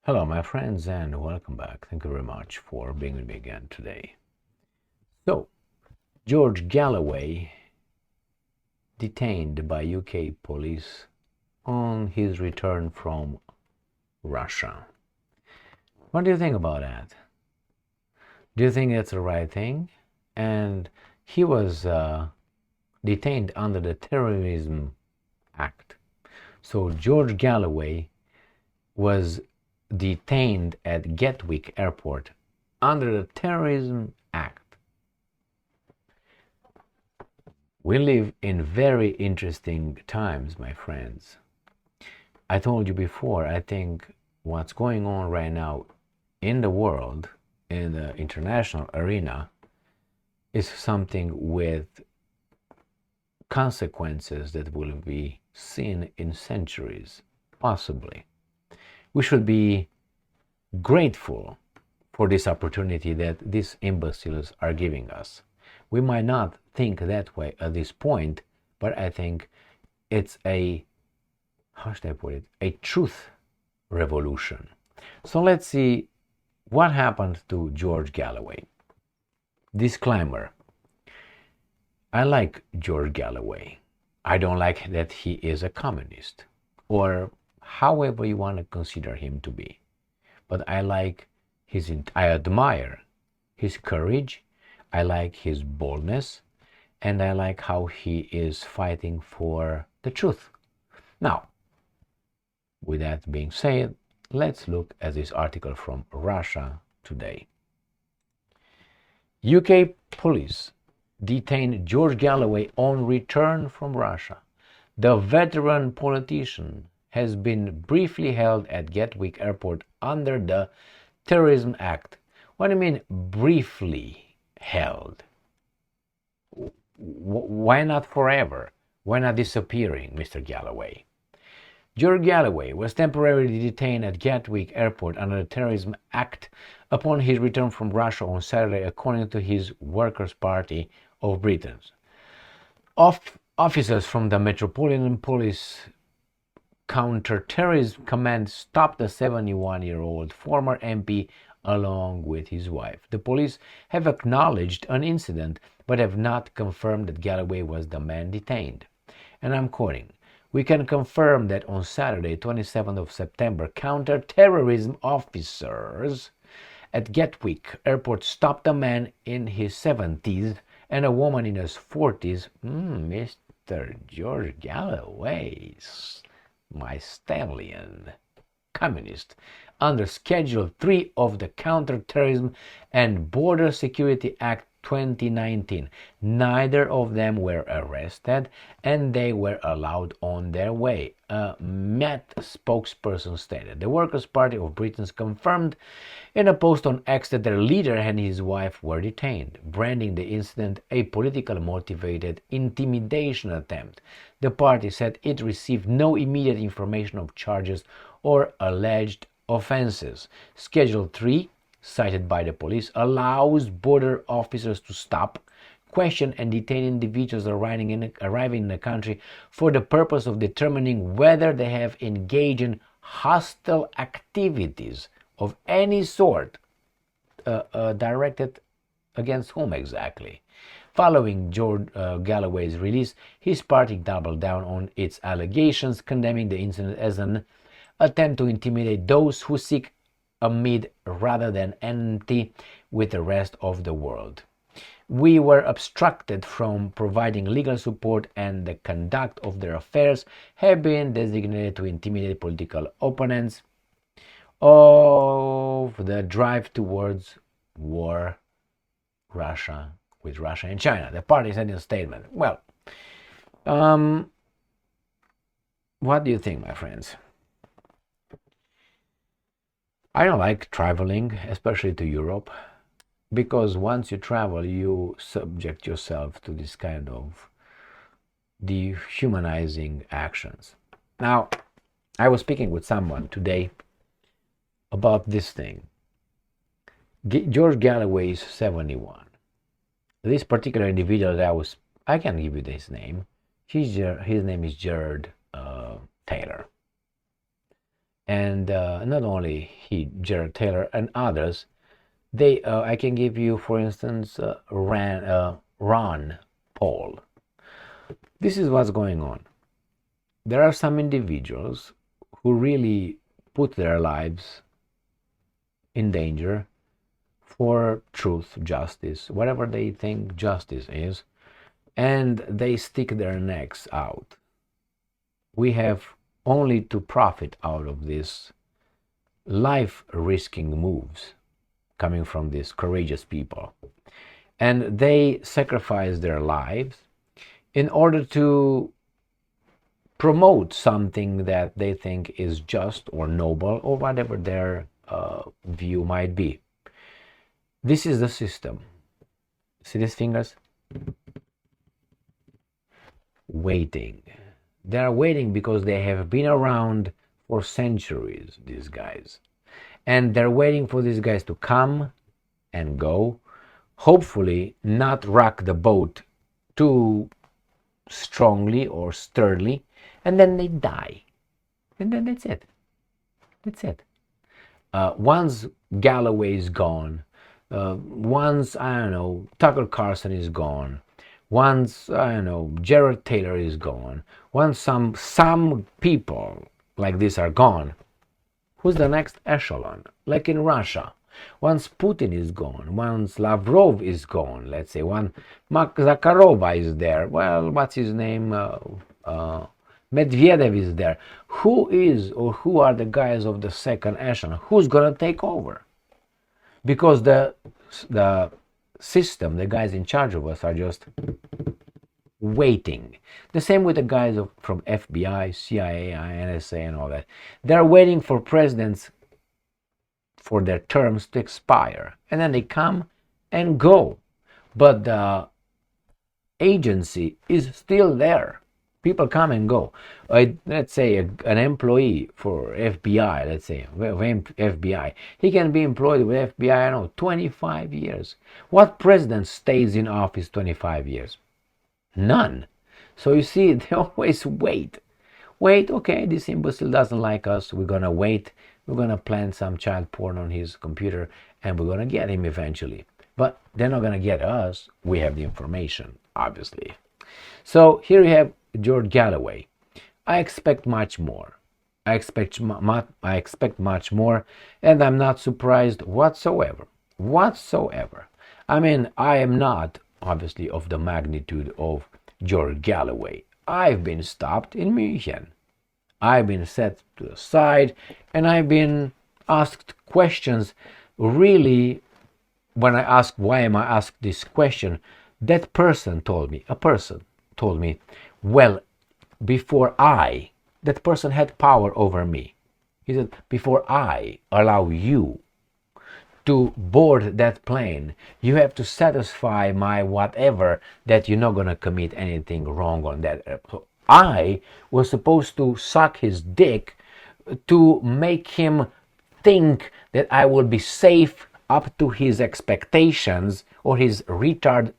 Hello, my friends, and welcome back. Thank you very much for being with me again today. So, George Galloway detained by UK police on his return from Russia. What do you think about that? Do you think it's the right thing? And he was detained under the Terrorism Act. So, George Galloway was detained at Gatwick Airport under the Terrorism Act. We live in very interesting times, my friends. I told you before, I think what's going on right now in the world, in the international arena, is something with consequences that will be seen in centuries, possibly. We should be grateful for this opportunity that these imbeciles are giving us. We might not think that way at this point, but I think it's how should I put it, a truth revolution. So let's see what happened to George Galloway. Disclaimer: I like George Galloway. I don't like that he is a communist, or however you want to consider him to be. But I admire his courage, I like his boldness, and I like how he is fighting for the truth. Now, with that being said, let's look at this article from Russia Today. UK police detained George Galloway on return from Russia. The veteran politician has been briefly held at Gatwick Airport under the Terrorism Act. What do you mean, briefly held? Why not forever? Why not disappearing, Mr. Galloway? George Galloway was temporarily detained at Gatwick Airport under the Terrorism Act upon his return from Russia on Saturday, according to his Workers' Party of Britain. Officers from the Metropolitan Police Counter-Terrorism Command stopped the 71-year-old former MP along with his wife. The police have acknowledged an incident but have not confirmed that Galloway was the man detained. And I'm quoting, "We can confirm that on Saturday, 27th of September, counter-terrorism officers at Gatwick Airport stopped a man in his 70s and a woman in his 40s, Mr. George Galloway, my stallion, communist, under Schedule 3 of the Counterterrorism and Border Security Act 2019. Neither of them were arrested and they were allowed on their way," a Met spokesperson stated. The Workers' Party of Britain confirmed in a post on X that their leader and his wife were detained, branding the incident a politically motivated intimidation attempt. The party said it received no immediate information of charges or alleged offenses. Schedule 3, cited by the police, allows border officers to stop, question, and detain individuals arriving in the country for the purpose of determining whether they have engaged in hostile activities of any sort, directed against whom exactly. Following George Galloway's release, his party doubled down on its allegations, condemning the incident as an attempt to intimidate those who seek a meet rather than enmity with the rest of the world. "We were obstructed from providing legal support, and the conduct of their affairs have been designated to intimidate political opponents of the drive towards war with Russia and China," the party said in a statement. Well, what do you think, my friends? I don't like traveling, especially to Europe, because once you travel, you subject yourself to this kind of dehumanizing actions. Now, I was speaking with someone today about this thing. George Galloway is 71. This particular individual that I can give you his name. His name is Jared Taylor. And not only he, Jared Taylor and others, they I can give you, for instance, Ron Paul. This is what's going on. There are some individuals who really put their lives in danger for truth, justice, whatever they think justice is, and they stick their necks out. We have only to profit out of these life risking moves coming from these courageous people. And they sacrifice their lives in order to promote something that they think is just or noble or whatever their view might be. This is the system. See these fingers? Waiting. They are waiting because they have been around for centuries, these guys. And they're waiting for these guys to come and go, hopefully not rock the boat too strongly or sturdily, and then they die. And then that's it. That's it. Once Galloway is gone, once, I don't know, Tucker Carlson is gone, once, I don't know, Jared Taylor is gone, once some people like this are gone, who's the next echelon? Like in Russia. Once Putin is gone, once Lavrov is gone, let's say, one Zakharova is there, well, what's his name? Medvedev is there. Who is or who are the guys of the second echelon? Who's going to take over? Because the system, the guys in charge of us are just waiting. The same with the guys from FBI, CIA, NSA and all that. They're waiting for presidents for their terms to expire. And then they come and go. But the agency is still there. People come and go. Let's say an employee for FBI, let's say, FBI, he can be employed with FBI, I don't know, 25 years. What president stays in office 25 years? None. So you see, they always wait. Wait, okay, this imbecile doesn't like us. We're going to wait. We're going to plant some child porn on his computer and we're going to get him eventually. But they're not going to get us. We have the information, obviously. So here you have George Galloway. I expect much more. I expect much more, and I'm not surprised whatsoever. Whatsoever. I mean, I am not, obviously, of the magnitude of George Galloway. I've been stopped in München. I've been set to the side, and I've been asked questions. Really, when I asked why am I asked this question, that person told me, well, before that person had power over me. He said, before I allow you to board that plane, you have to satisfy my whatever that you're not going to commit anything wrong on that. So I was supposed to suck his dick to make him think that I will be safe up to his expectations or his retard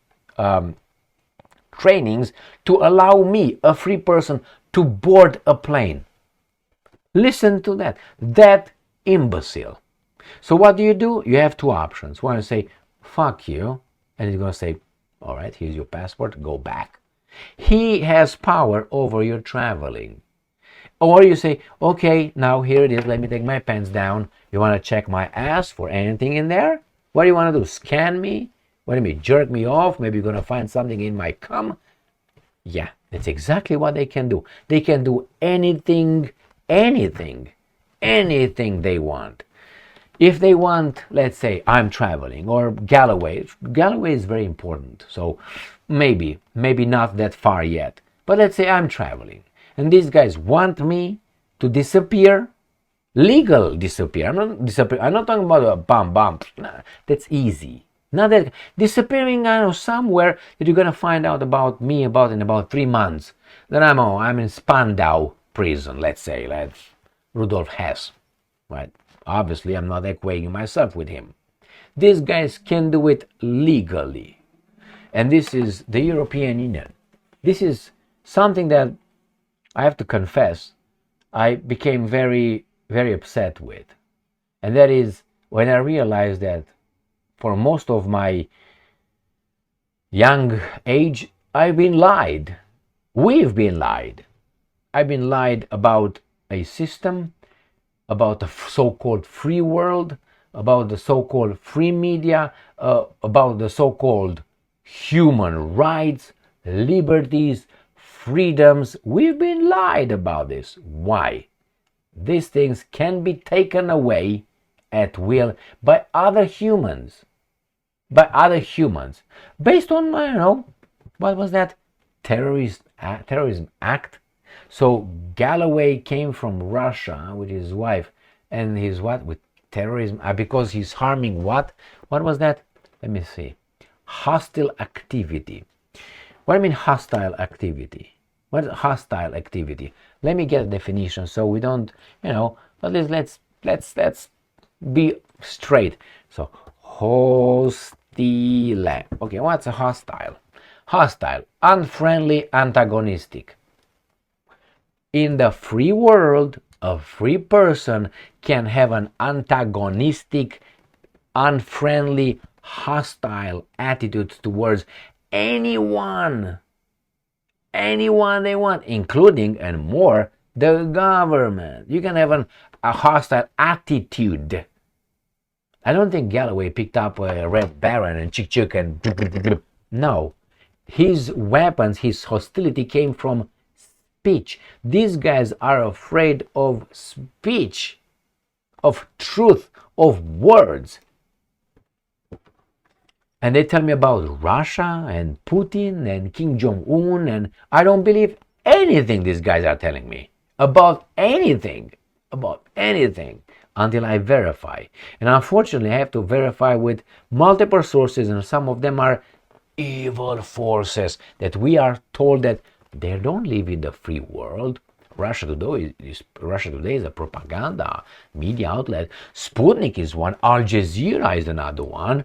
trainings to allow me, a free person, to board a plane. Listen to that. That imbecile. So what do? You have two options. One is say, fuck you, and he's going to say, all right, here's your passport, go back. He has power over your traveling. Or you say, okay, now here it is, let me take my pants down. You want to check my ass for anything in there? What do you want to do, scan me? What do you mean, jerk me off? Maybe you're going to find something in my cum? Yeah, that's exactly what they can do. They can do anything they want. If they want, let's say, I'm traveling, or Galloway. Galloway is very important, so maybe not that far yet. But let's say I'm traveling, and these guys want me to disappear, legal disappear. I'm not talking about a bum. Nah, that's easy. Not that disappearing, I know, somewhere that you're gonna find out about me in about 3 months. Then I'm in Spandau prison, let's say, like Rudolf Hess, right? Obviously, I'm not equating myself with him. These guys can do it legally, and this is the European Union. This is something that I have to confess. I became very, very upset with. And that is when I realized that for most of my young age, I've been lied. We've been lied. I've been lied about a system, about the so-called free world, about the so-called free media, about the so-called human rights, liberties, freedoms. We've been lied about this. Why? These things can be taken away at will by other humans. Based on, what was that? Terrorism act. So Galloway came from Russia with his wife and his what? With terrorism, because he's harming what? What was that? Let me see. Hostile activity. What do I mean hostile activity? What is hostile activity? Let me get a definition so we don't, but let's be straight. So hostile. Okay, what's a hostile? Hostile, unfriendly, antagonistic. In the free world, a free person can have an antagonistic, unfriendly, hostile attitude towards anyone they want, including and more the government. You can have a hostile attitude. I don't think Galloway picked up a Red Baron and chick and no. His weapons, his hostility came from speech. These guys are afraid of speech, of truth, of words. And they tell me about Russia and Putin and Kim Jong-un, and I don't believe anything these guys are telling me about anything until I verify. And unfortunately, I have to verify with multiple sources, and some of them are evil forces that we are told that they don't live in the free world. Russia Today is a propaganda media outlet. Sputnik is one. Al Jazeera is another one.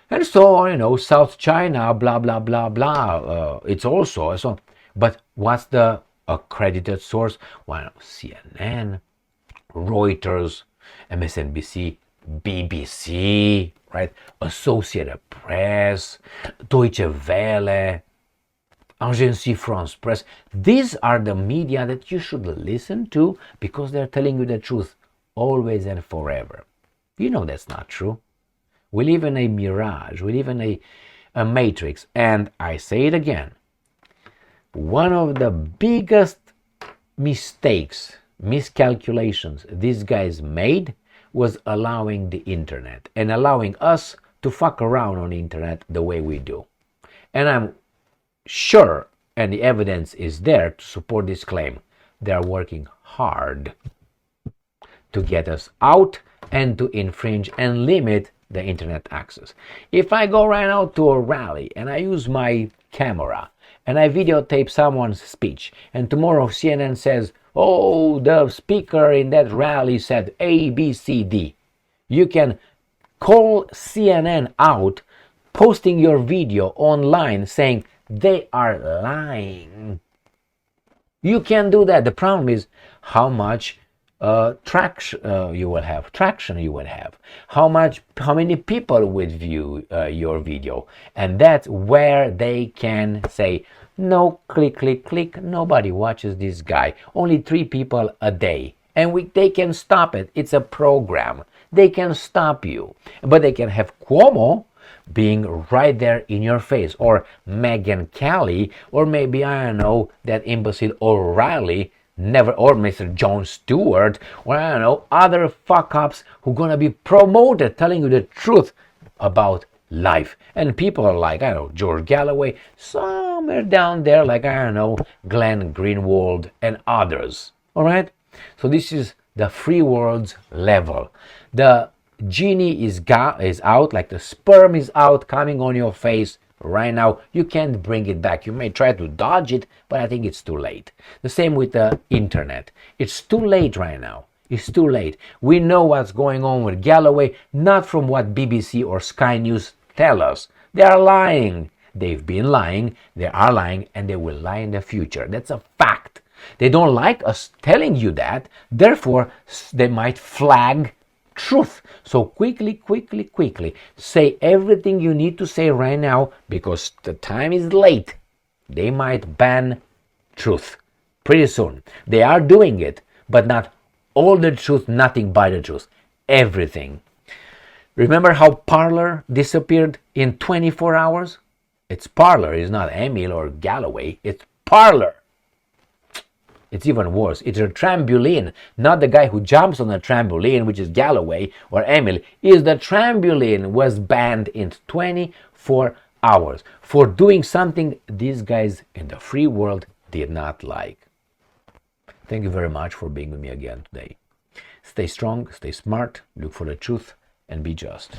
And so, South China, blah, blah, blah, blah. It's also so. But what's the accredited source? Well, CNN, Reuters, MSNBC, BBC, right? Associated Press, Deutsche Welle, Agence France Presse. These are the media that you should listen to because they're telling you the truth always and forever. You know that's not true. We live in a mirage. We live in a matrix. And I say it again. One of the biggest mistakes, miscalculations these guys made was allowing the internet and allowing us to fuck around on the internet the way we do. And I'm sure, and the evidence is there to support this claim, they are working hard to get us out and to infringe and limit the internet access. If I go right now to a rally and I use my camera and I videotape someone's speech, and tomorrow CNN says, oh, the speaker in that rally said A, B, C, D. You can call CNN out, posting your video online saying they are lying. You can do that. The problem is how much traction you will have, how many people would view your video, and that's where they can say no, click, nobody watches this guy, only 3 people a day, and they can stop it. It's a program. They can stop you, but they can have Cuomo being right there in your face, or Megyn Kelly, or maybe, I don't know, that imbecile O'Reilly, or Mr. Jon Stewart, or I don't know, other fuck-ups who are gonna be promoted telling you the truth about life. And people are like, I don't know, George Galloway, somewhere down there, like, I don't know, Glenn Greenwald and others. Alright? So this is the free world's level. The genie is out, like the sperm is out, coming on your face right now. You can't bring it back. You may try to dodge it, but I think it's too late. The same with the internet. It's too late right now. It's too late. We know what's going on with Galloway, not from what BBC or Sky News tell us. They are lying. They've been lying, they are lying, and they will lie in the future. That's a fact. They don't like us telling you that. Therefore, they might flag truth. So quickly, say everything you need to say right now, because the time is late. They might ban truth pretty soon. They are doing it, but not all the truth, nothing but the truth. Everything. Remember how Parler disappeared in 24 hours? It's Parler, it's not Emil or Galloway. It's Parler. It's even worse. It's a trampoline, not the guy who jumps on a trampoline, which is Galloway or Emil. Is the trampoline was banned in 24 hours for doing something these guys in the free world did not like. Thank you very much for being with me again today. Stay strong, stay smart, look for the truth, and be just.